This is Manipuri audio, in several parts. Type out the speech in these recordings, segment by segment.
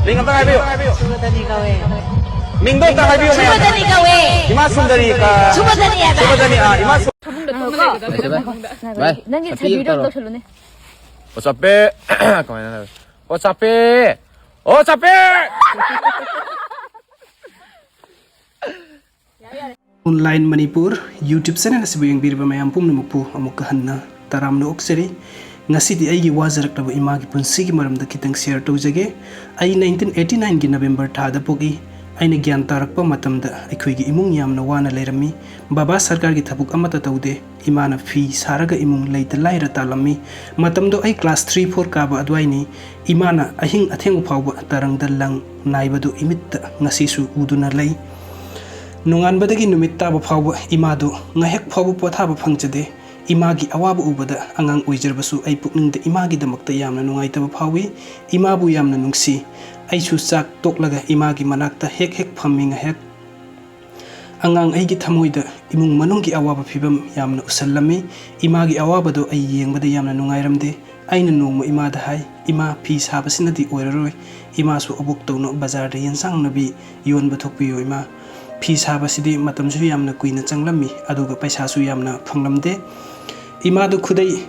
Ming amta hai biyo. Subadani kawe. Ming do ta hai biyo me. Subadani kawe. Ima Sundari ka. Subadani aba. Subadani ima. Bye. Nangi 사비로 넣으실로네. 어차피 그만해. 어차피. Online Manipur YouTube channel asibu yengbiriba mayam pumnamukpu amukka hanna taramno okseri ngasidi aigi wazaraktabu imagi punsi gi maramda kitang share tawjage ai 1989 gi November thada pogi aina gyan tarakpa matamda aikhoi gi imung yamna wana leirami baba sarkar gi thabuk amata tawde imana fi saraga imung leita laira talami matamdo ai class 3 4 kaba adwaini imana ahing athengu phawba tarangda lang naibadu imitta ngasisu uduna lei nungan badagi numit taba phawba imadu ngahek phawba pothaba phangchade imagi awaba ubada angang oijerbasu ai pukningda imagi damakta yamna nungaitaba phawi imabu yamna nungsi aisu chak toklaga imagi manakta hek phammi ngahek angang aigi thamoida imung manunggi awaba phibam yamna usallami imagi awabado ai yengbada yamna nungairamde aina nongma imada hai ima phi sabasinadi oiraroi imasu obok tawno bazar da yensang nabi yonba thokpiyo ima phi sabasidi matamsu yamna kuina changlami aduga paisa su yamna phanglamde imadu khudai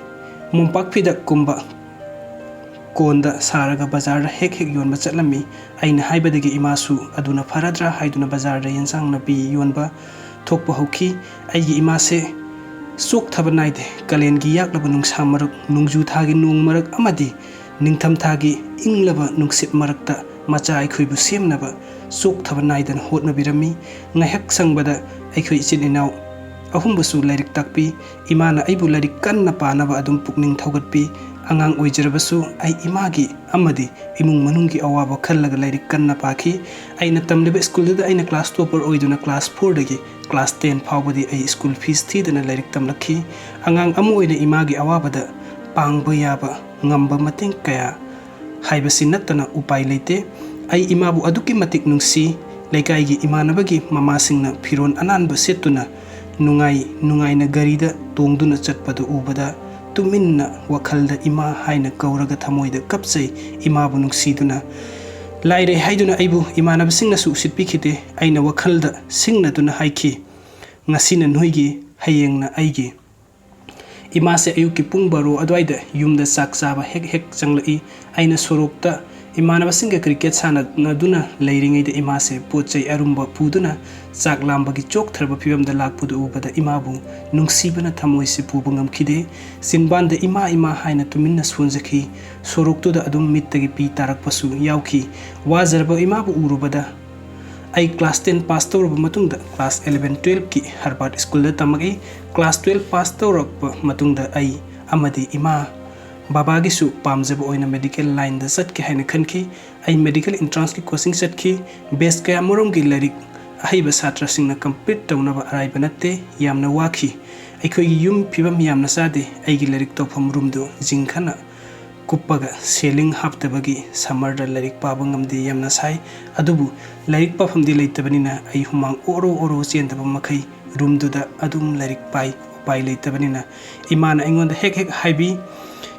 mompak phida kumba konda saraga bazar da hek yonba chatlami aina haibadagi imasu aduna faradra haiduna bazar da yensang nabi yonba thokpa hauki aigi imase sok thaba naide kalen gi yaklaba nungsa marak nungju thagi nung marak amadi ningtham thagi inglaba nungsit marakta macha aikhoibu semnaba sok thaba naidan hotna birami ngahek sangbada aikhoi ichin inau ahumbusu lairik takpi imana aibu lairik kanna panaba adum pukning thaugatpi angang oijerabasu ai imagi amadi imung manunggi awaba khallaga lairik kanna pakhi aina tamleba school da aina class topper oiduna class 4 dagi class 10 phawbadi ai school fees thidana lairik tamlakhi angang amu oina imagi awabada pangba yaba ngamba mateng kaya haibasi natana upai leite ai imabu aduki matik nungsi leikaigi imanabagi mamasingna phiron ananba setuna nungai na garida tongduna chatpadu ubada tuminna wakhalda ima haina kauraga thamoida kapsai imabu nungsiduna laire haiduna aibu imanabasingna su usitpikhite aina wakhalda singna tuna haiki ngasina noigi hayengna aigi imase ayuki pung baro adwaida yumda sak chaba hek changlai aina sorokta imanabasingga cricket sana naduna leiringeida imase pochai arumba puduna chak lambagi chok tharba phibamda lakpudu ubada imabu nungsibana thamoisi puba ngamkhide sinbanda ima haina tuminna sunjaki soroktuda adum mittagi pi tarakpasu yauki wazarba imabu urubada ai class 10 pass tawraba matungda class 11 12 ki Harvard school da tamagi class 12 pass tawraba matungda ai amadi ima babagi su pamjaba oina medical line da satki haina khanki ai medical entrance ki coaching satki base kaya morom gi larik ahaiba satra singna complete tawnaba araiba natte yamna waki aikhoi gi yum phibam yamna sade ai gi larik tofam room do jingkhana kuppaga ceiling haptabagi summer da larik paba ngamde yamna sai adubu larik pafam di leitabanina ai humang oro chentaba makhai room do da adum larik pai leitabanina imana ingonda hek haibi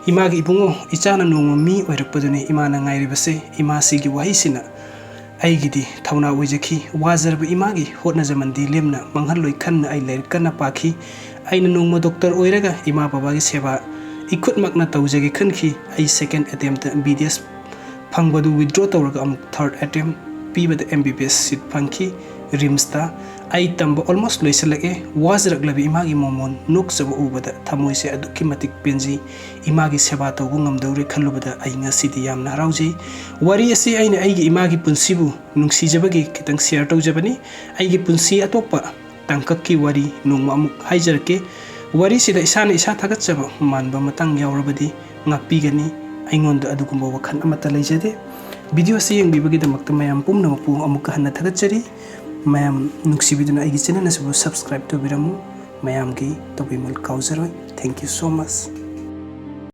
imagi ibungo ichana nongma mi oirakpaduni imana ngairibase imasi gi wahisina aigidi thauna oijaki wazarba imagi hotna jamandi lemna manghaloi khanna ai lair kana pakhi aina nongma doctor oiraga ima baba gi seba ikut makna tawjagi khanki ai second attempt BDS phangbadu withdraw tawraga am third attempt pibada MBBS seat phangki rimsta ai tamba almost loisalake wazraklabi imagi momon noksaba ubada thamoise aduki matik penji imagi seba tawbu ngamdawre khalubada ai ngasidi yamna haraujei wari asi aina aigi imagi punsibu nungsijabagi kitang share tawjabani aigi punsi atopa tangkakki wari nongma amuk haijarke wari sida isana isa thagatsaba manba matang yaurabadi ngapigani aingonda adugumba wakhan amata leijade video se yengbibagi damakta mayam pumnamapu amuk hanna thagatsari mayam nuksibiduna aigi channel asibu subscribe to biramu mayam gi tobimal kauzaroi thank you so much